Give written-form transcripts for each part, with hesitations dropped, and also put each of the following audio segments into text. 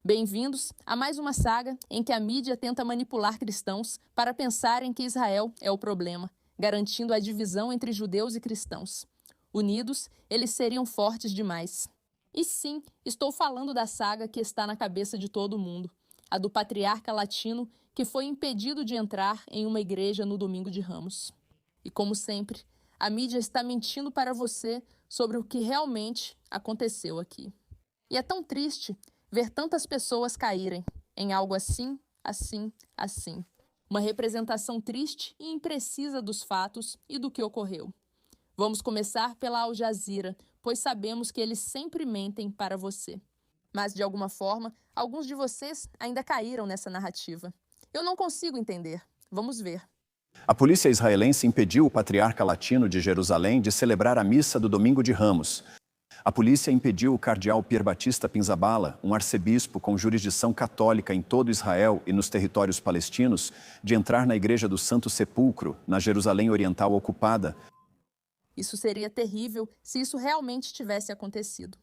Bem-vindos a mais uma saga em que a mídia tenta manipular cristãos para pensarem que Israel é o problema, garantindo a divisão entre judeus e cristãos. Unidos, eles seriam fortes demais. E sim, estou falando da saga que está na cabeça de todo mundo, a do patriarca latino que foi impedido de entrar em uma igreja no Domingo de Ramos. E como sempre, a mídia está mentindo para você sobre o que realmente aconteceu aqui. E é tão triste ver tantas pessoas caírem em algo assim, assim. Uma representação triste e imprecisa dos fatos e do que ocorreu. Vamos começar pela Al Jazeera, pois sabemos que eles sempre mentem para você. Mas, de alguma forma, alguns de vocês ainda caíram nessa narrativa. Eu não consigo entender. Vamos ver. A polícia israelense impediu o patriarca latino de Jerusalém de celebrar a missa do Domingo de Ramos. A polícia impediu o cardeal Pier Batista Pinzabala, um arcebispo com jurisdição católica em todo Israel e nos territórios palestinos, de entrar na Igreja do Santo Sepulcro, na Jerusalém Oriental ocupada. Isso seria terrível se isso realmente tivesse acontecido.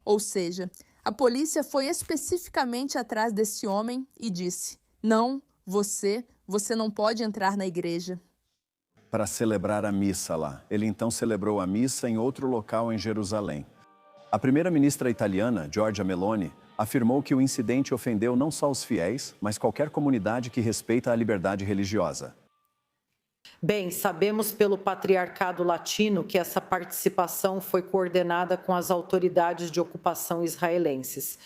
Ou seja, a polícia foi especificamente atrás desse homem e disse: não, você não pode entrar na igreja. Para celebrar a missa lá. Ele então celebrou a missa em outro local em Jerusalém. A primeira-ministra italiana, Giorgia Meloni, afirmou que o incidente ofendeu não só os fiéis, mas qualquer comunidade que respeita a liberdade religiosa. Bem, sabemos pelo Patriarcado Latino que essa participação foi coordenada com as autoridades de ocupação israelenses.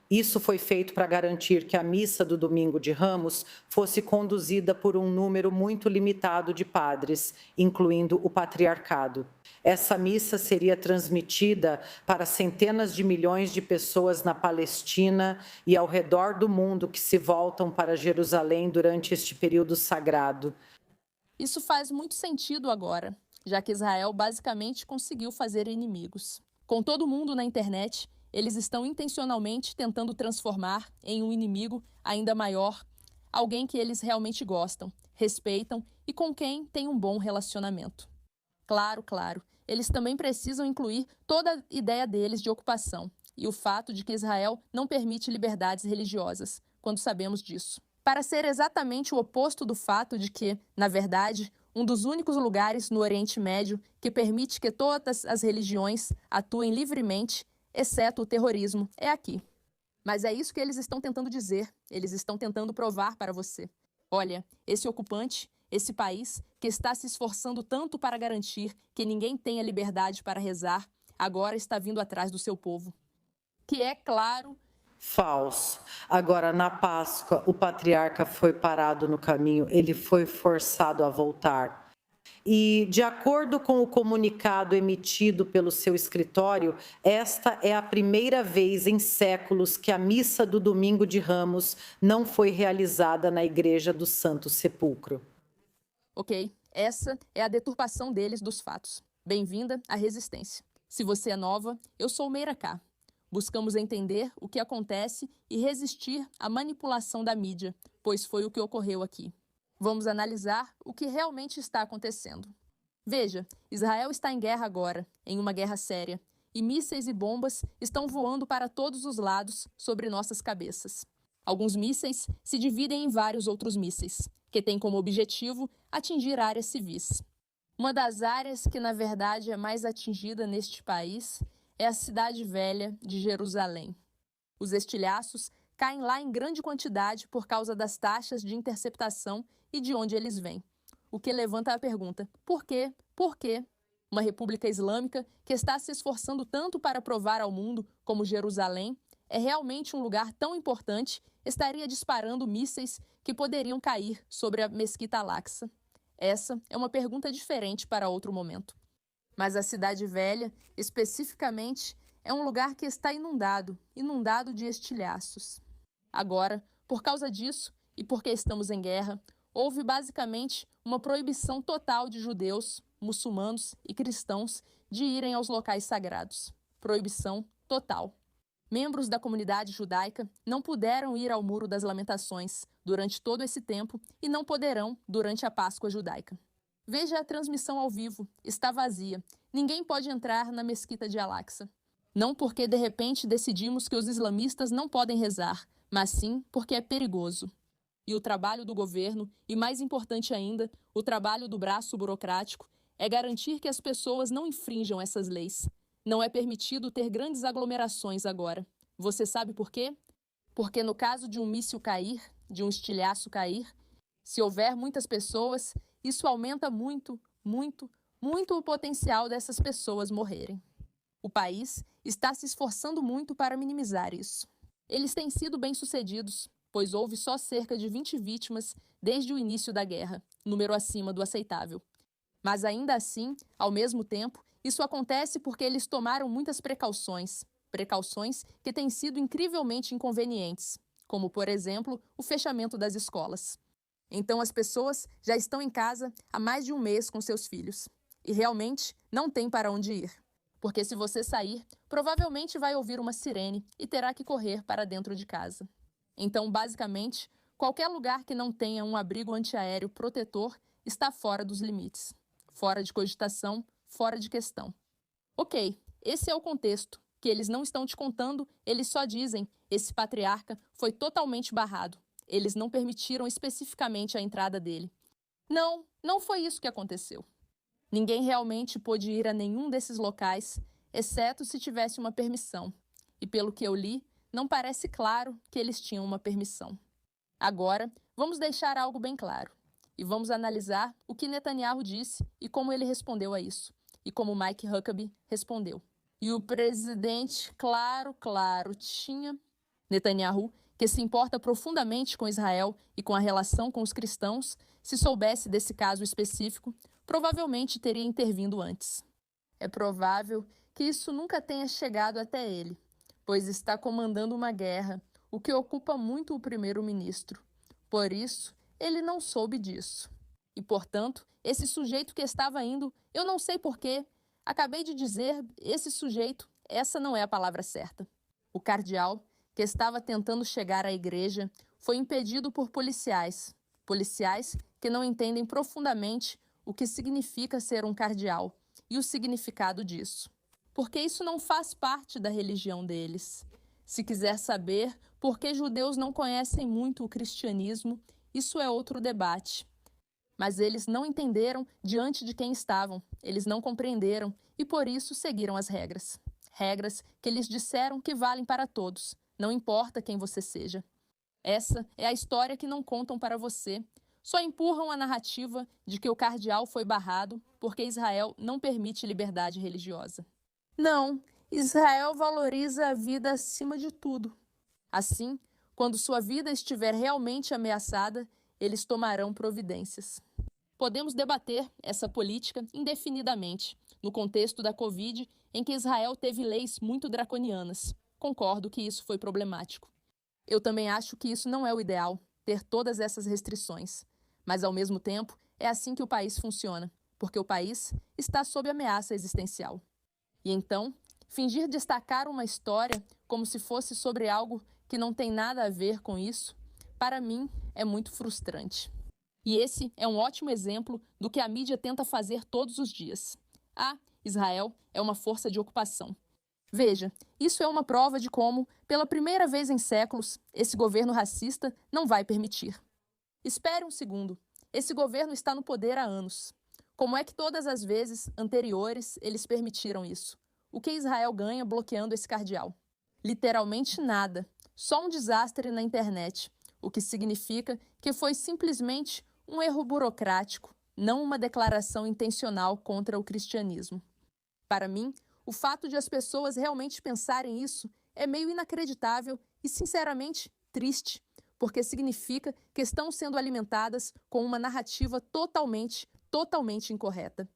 Isso foi feito para garantir que a missa do Domingo de Ramos fosse conduzida por um número muito limitado de padres, incluindo o patriarcado. Essa missa seria transmitida para centenas de milhões de pessoas na Palestina e ao redor do mundo que se voltam para Jerusalém durante este período sagrado. Isso faz muito sentido agora, já que Israel basicamente conseguiu fazer inimigos. Com todo mundo na internet, eles estão intencionalmente tentando transformar em um inimigo ainda maior, alguém que eles realmente gostam, respeitam e com quem tem um bom relacionamento. Claro, eles também precisam incluir toda a ideia deles de ocupação e o fato de que Israel não permite liberdades religiosas, quando sabemos disso. Para ser exatamente o oposto do fato de que, na verdade, um dos únicos lugares no Oriente Médio que permite que todas as religiões atuem livremente, exceto o terrorismo, é aqui. Mas é isso que eles estão tentando dizer, eles estão tentando provar para você. Olha, esse ocupante, esse país que está se esforçando tanto para garantir que ninguém tenha liberdade para rezar, agora está vindo atrás do seu povo. Que é claro... Falso. Agora, na Páscoa, o patriarca foi parado no caminho, ele foi forçado a voltar. E, de acordo com o comunicado emitido pelo seu escritório, esta é a primeira vez em séculos que a missa do Domingo de Ramos não foi realizada na Igreja do Santo Sepulcro. Ok, essa é a deturpação deles dos fatos. Bem-vinda à Resistência. Se você é nova, eu sou Meira K. Buscamos entender o que acontece e resistir à manipulação da mídia, pois foi o que ocorreu aqui. Vamos analisar o que realmente está acontecendo. Veja, Israel está em guerra agora, em uma guerra séria, e mísseis e bombas estão voando para todos os lados sobre nossas cabeças. Alguns mísseis se dividem em vários outros mísseis, que têm como objetivo atingir áreas civis. Uma das áreas que, na verdade, é mais atingida neste país é a cidade velha de Jerusalém. Os estilhaços caem lá em grande quantidade por causa das taxas de interceptação e de onde eles vêm. O que levanta a pergunta: por quê? Por quê? Uma república islâmica que está se esforçando tanto para provar ao mundo como Jerusalém é realmente um lugar tão importante, estaria disparando mísseis que poderiam cair sobre a Mesquita Al-Aqsa? Essa é uma pergunta diferente para outro momento. Mas a Cidade Velha, especificamente, é um lugar que está inundado de estilhaços. Agora, por causa disso e porque estamos em guerra, houve basicamente uma proibição total de judeus, muçulmanos e cristãos de irem aos locais sagrados. Proibição total. Membros da comunidade judaica não puderam ir ao Muro das Lamentações durante todo esse tempo e não poderão durante a Páscoa judaica. Veja a transmissão ao vivo, está vazia. Ninguém pode entrar na Mesquita de Al-Aqsa. Não porque de repente decidimos que os islamistas não podem rezar, mas sim porque é perigoso. E o trabalho do governo, e mais importante ainda, o trabalho do braço burocrático, é garantir que as pessoas não infrinjam essas leis. Não é permitido ter grandes aglomerações agora. Você sabe por quê? Porque no caso de um míssil cair, de um estilhaço cair, se houver muitas pessoas, isso aumenta muito o potencial dessas pessoas morrerem. O país está se esforçando muito para minimizar isso. Eles têm sido bem-sucedidos, pois houve só cerca de 20 vítimas desde o início da guerra, número acima do aceitável. Mas ainda assim, ao mesmo tempo, isso acontece porque eles tomaram muitas precauções que têm sido incrivelmente inconvenientes, como, por exemplo, o fechamento das escolas. Então as pessoas já estão em casa há mais de um mês com seus filhos e realmente não tem para onde ir. Porque se você sair, provavelmente vai ouvir uma sirene e terá que correr para dentro de casa. Então, basicamente, qualquer lugar que não tenha um abrigo antiaéreo protetor está fora dos limites. Fora de cogitação, fora de questão. Ok, esse é o contexto, que eles não estão te contando, eles só dizem, esse patriarca foi totalmente barrado. Eles não permitiram especificamente a entrada dele. Não foi isso que aconteceu. Ninguém realmente pôde ir a nenhum desses locais, exceto se tivesse uma permissão. E pelo que eu li, não parece claro que eles tinham uma permissão. Agora, vamos deixar algo bem claro. E vamos analisar o que Netanyahu disse e como ele respondeu a isso. E como Mike Huckabee respondeu. E o presidente, claro, tinha Netanyahu, que se importa profundamente com Israel e com a relação com os cristãos, se soubesse desse caso específico, provavelmente teria intervindo antes. É provável que isso nunca tenha chegado até ele, pois está comandando uma guerra, o que ocupa muito o primeiro-ministro. Por isso, ele não soube disso. E, portanto, esse sujeito que estava indo, eu não sei porquê, acabei de dizer, esse sujeito, essa não é a palavra certa. O cardeal, que estava tentando chegar à igreja, foi impedido por policiais que não entendem profundamente o que significa ser um cardeal e o significado disso. Porque isso não faz parte da religião deles. Se quiser saber por que judeus não conhecem muito o cristianismo, isso é outro debate. Mas eles não entenderam diante de quem estavam, eles não compreenderam e por isso seguiram as regras. Regras que eles disseram que valem para todos, não importa quem você seja. Essa é a história que não contam para você. Só empurram a narrativa de que o cardeal foi barrado porque Israel não permite liberdade religiosa. Não, Israel valoriza a vida acima de tudo. Assim, quando sua vida estiver realmente ameaçada, eles tomarão providências. Podemos debater essa política indefinidamente, no contexto da Covid, em que Israel teve leis muito draconianas. Concordo que isso foi problemático. Eu também acho que isso não é o ideal, ter todas essas restrições. Mas, ao mesmo tempo, é assim que o país funciona, porque o país está sob ameaça existencial. E então, fingir destacar uma história como se fosse sobre algo que não tem nada a ver com isso, para mim, é muito frustrante. E esse é um ótimo exemplo do que a mídia tenta fazer todos os dias. Israel é uma força de ocupação. Veja, isso é uma prova de como, pela primeira vez em séculos, esse governo racista não vai permitir. Espere um segundo. Esse governo está no poder há anos. Como é que todas as vezes anteriores eles permitiram isso? O que Israel ganha bloqueando esse cardeal? Literalmente nada. Só um desastre na internet. O que significa que foi simplesmente um erro burocrático, não uma declaração intencional contra o cristianismo. Para mim, o fato de as pessoas realmente pensarem isso é meio inacreditável e, sinceramente, triste, porque significa que estão sendo alimentadas com uma narrativa totalmente incorreta.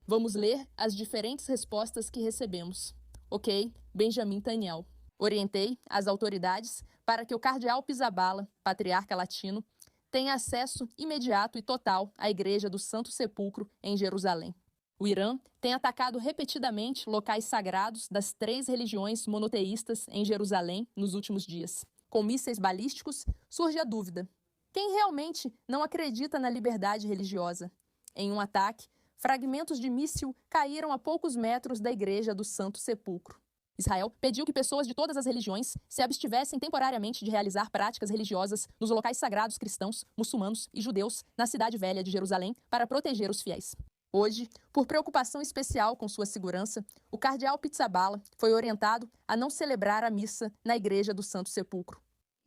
Vamos ler as diferentes respostas que recebemos. Ok, Benjamin Taniel. Orientei as autoridades para que o cardeal Pizzaballa, patriarca latino, tenha acesso imediato e total à Igreja do Santo Sepulcro em Jerusalém. O Irã tem atacado repetidamente locais sagrados das 3 religiões monoteístas em Jerusalém nos últimos dias. Com mísseis balísticos, surge a dúvida: quem realmente não acredita na liberdade religiosa? Em um ataque, fragmentos de míssil caíram a poucos metros da Igreja do Santo Sepulcro. Israel pediu que pessoas de todas as religiões se abstivessem temporariamente de realizar práticas religiosas nos locais sagrados cristãos, muçulmanos e judeus na Cidade Velha de Jerusalém para proteger os fiéis. Hoje, por preocupação especial com sua segurança, o cardeal Pizzaballa foi orientado a não celebrar a missa na Igreja do Santo Sepulcro.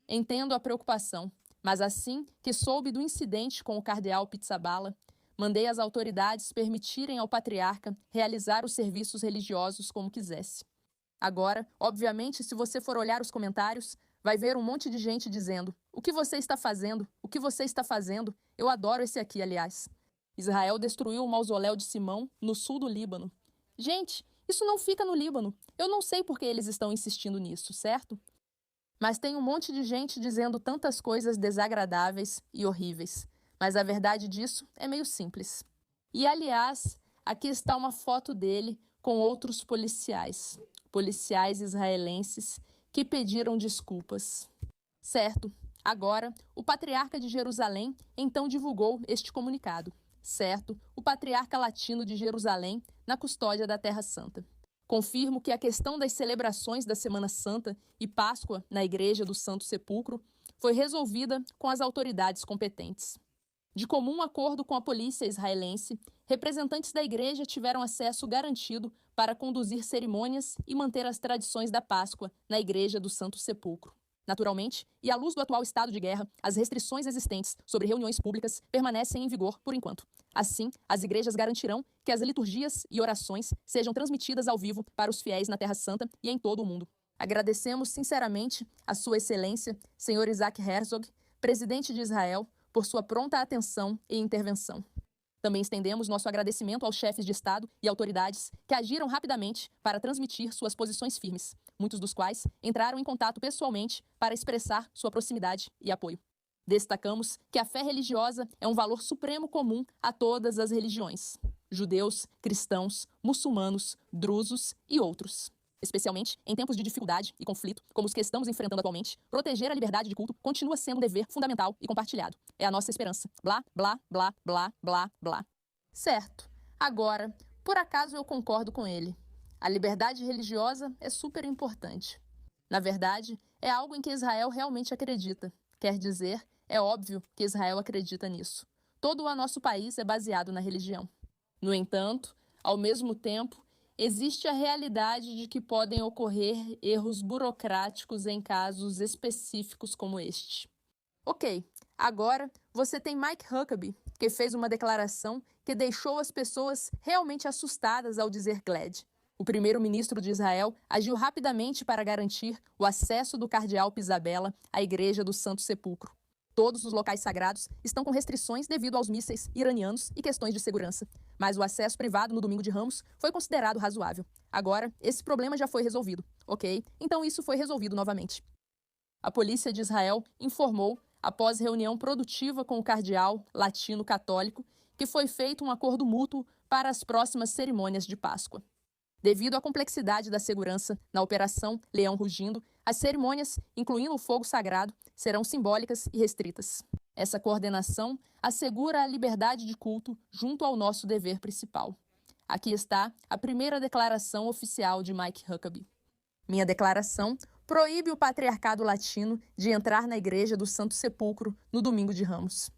Entendo a preocupação, mas assim que soube do incidente com o cardeal Pizzaballa, mandei às autoridades permitirem ao patriarca realizar os serviços religiosos como quisesse. Agora, obviamente, se você for olhar os comentários, vai ver um monte de gente dizendo: "O que você está fazendo? O que você está fazendo? Eu adoro esse aqui, aliás." Israel destruiu o mausoléu de Simão, no sul do Líbano. Gente, isso não fica no Líbano. Eu não sei por que eles estão insistindo nisso, certo? Mas tem um monte de gente dizendo tantas coisas desagradáveis e horríveis. Mas a verdade disso é meio simples. E, aliás, aqui está uma foto dele com outros policiais israelenses que pediram desculpas. Certo, agora o patriarca de Jerusalém então divulgou este comunicado. Certo, o patriarca latino de Jerusalém na custódia da Terra Santa. Confirmo que a questão das celebrações da Semana Santa e Páscoa na Igreja do Santo Sepulcro foi resolvida com as autoridades competentes. De comum acordo com a polícia israelense, representantes da igreja tiveram acesso garantido para conduzir cerimônias e manter as tradições da Páscoa na Igreja do Santo Sepulcro. Naturalmente, e à luz do atual estado de guerra, as restrições existentes sobre reuniões públicas permanecem em vigor por enquanto. Assim, as igrejas garantirão que as liturgias e orações sejam transmitidas ao vivo para os fiéis na Terra Santa e em todo o mundo. Agradecemos sinceramente a Sua Excelência, Sr. Isaac Herzog, presidente de Israel, por sua pronta atenção e intervenção. Também estendemos nosso agradecimento aos chefes de Estado e autoridades que agiram rapidamente para transmitir suas posições firmes, muitos dos quais entraram em contato pessoalmente para expressar sua proximidade e apoio. Destacamos que a fé religiosa é um valor supremo comum a todas as religiões: judeus, cristãos, muçulmanos, drusos e outros. Especialmente em tempos de dificuldade e conflito, como os que estamos enfrentando atualmente, proteger a liberdade de culto continua sendo um dever fundamental e compartilhado. É a nossa esperança. Blá, blá, blá, blá, blá, blá. Certo. Agora, por acaso eu concordo com ele. A liberdade religiosa é super importante. Na verdade, é algo em que Israel realmente acredita. Quer dizer, é óbvio que Israel acredita nisso. Todo o nosso país é baseado na religião. No entanto, ao mesmo tempo, existe a realidade de que podem ocorrer erros burocráticos em casos específicos como este. Ok, agora você tem Mike Huckabee, que fez uma declaração que deixou as pessoas realmente assustadas ao dizer GLAAD. O primeiro-ministro de Israel agiu rapidamente para garantir o acesso do cardeal Pizzaballa à Igreja do Santo Sepulcro. Todos os locais sagrados estão com restrições devido aos mísseis iranianos e questões de segurança. Mas o acesso privado no Domingo de Ramos foi considerado razoável. Agora, esse problema já foi resolvido. Ok, então isso foi resolvido novamente. A polícia de Israel informou, após reunião produtiva com o cardeal latino católico, que foi feito um acordo mútuo para as próximas cerimônias de Páscoa. Devido à complexidade da segurança na Operação Leão Rugindo, as cerimônias, incluindo o fogo sagrado, serão simbólicas e restritas. Essa coordenação assegura a liberdade de culto junto ao nosso dever principal. Aqui está a primeira declaração oficial de Mike Huckabee. Minha declaração proíbe o patriarcado latino de entrar na Igreja do Santo Sepulcro no Domingo de Ramos.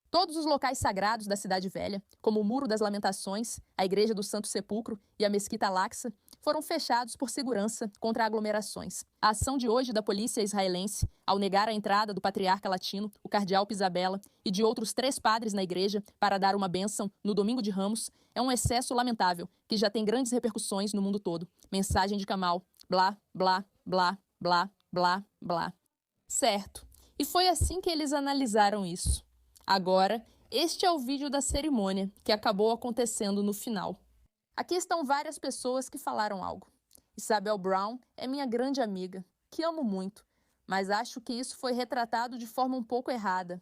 Todos os locais sagrados da Cidade Velha, como o Muro das Lamentações, a Igreja do Santo Sepulcro e a Mesquita Al-Aqsa, foram fechados por segurança contra aglomerações. A ação de hoje da polícia israelense, ao negar a entrada do patriarca latino, o cardeal Pizzaballa, e de outros 3 padres na igreja para dar uma bênção no Domingo de Ramos, é um excesso lamentável, que já tem grandes repercussões no mundo todo. Mensagem de Kamal. Blá, blá, blá, blá, blá, blá. Certo. E foi assim que eles analisaram isso. Agora, este é o vídeo da cerimônia, que acabou acontecendo no final. Aqui estão várias pessoas que falaram algo. Isabel Brown é minha grande amiga, que amo muito, mas acho que isso foi retratado de forma um pouco errada.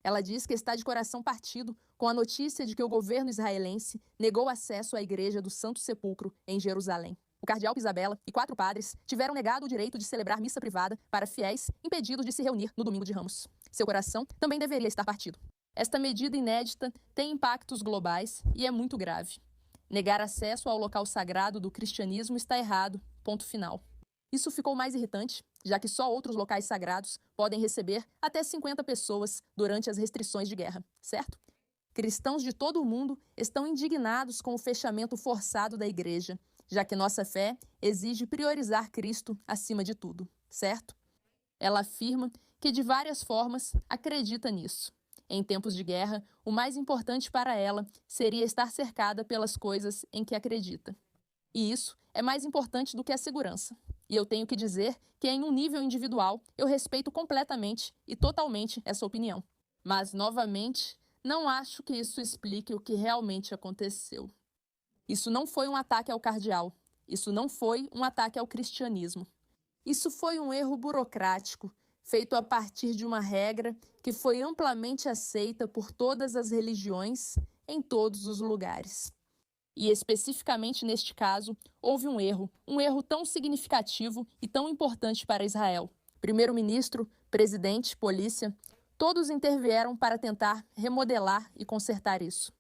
Ela diz que está de coração partido com a notícia de que o governo israelense negou acesso à Igreja do Santo Sepulcro em Jerusalém. O cardeal Pizzaballa e 4 padres tiveram negado o direito de celebrar missa privada para fiéis impedidos de se reunir no Domingo de Ramos. Seu coração também deveria estar partido. Esta medida inédita tem impactos globais e é muito grave. Negar acesso ao local sagrado do cristianismo está errado, ponto final. Isso ficou mais irritante, já que só outros locais sagrados podem receber até 50 pessoas durante as restrições de guerra, certo? Cristãos de todo o mundo estão indignados com o fechamento forçado da igreja, já que nossa fé exige priorizar Cristo acima de tudo, certo? Ela afirma que, de várias formas, acredita nisso. Em tempos de guerra, o mais importante para ela seria estar cercada pelas coisas em que acredita. E isso é mais importante do que a segurança. E eu tenho que dizer que, em um nível individual, eu respeito completamente e totalmente essa opinião. Mas, novamente, não acho que isso explique o que realmente aconteceu. Isso não foi um ataque ao cardeal. Isso não foi um ataque ao cristianismo. Isso foi um erro burocrático, feito a partir de uma regra que foi amplamente aceita por todas as religiões, em todos os lugares. E especificamente neste caso, houve um erro tão significativo e tão importante para Israel. Primeiro-ministro, presidente, polícia, todos intervieram para tentar remodelar e consertar isso.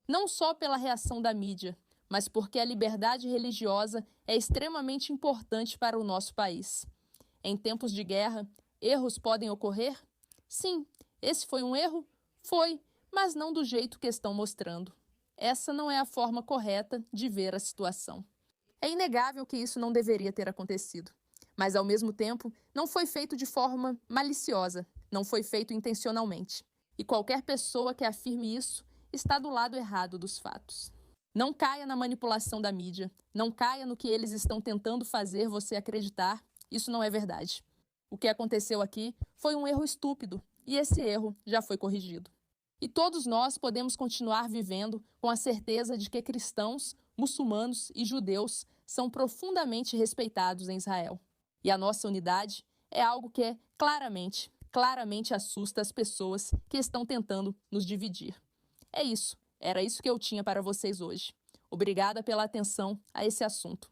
Não só pela reação da mídia, mas porque a liberdade religiosa é extremamente importante para o nosso país. Em tempos de guerra, erros podem ocorrer? Sim, esse foi um erro? Foi, mas não do jeito que estão mostrando. Essa não é a forma correta de ver a situação. É inegável que isso não deveria ter acontecido. Mas, ao mesmo tempo, não foi feito de forma maliciosa, não foi feito intencionalmente. E qualquer pessoa que afirme isso está do lado errado dos fatos. Não caia na manipulação da mídia, não caia no que eles estão tentando fazer você acreditar. Isso não é verdade. O que aconteceu aqui foi um erro estúpido, e esse erro já foi corrigido. E todos nós podemos continuar vivendo com a certeza de que cristãos, muçulmanos e judeus são profundamente respeitados em Israel. E a nossa unidade é algo que claramente assusta as pessoas que estão tentando nos dividir. É isso. Era isso que eu tinha para vocês hoje. Obrigada pela atenção a esse assunto.